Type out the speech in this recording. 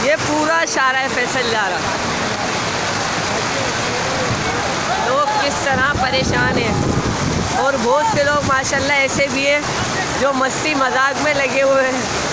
ये पूरा शारा फैसल जा रहा। लोग किस तरह परेशान हैं और बहुत से लोग माशाल्लाह ऐसे भी हैं जो मस्ती मजाक में लगे हुए हैं।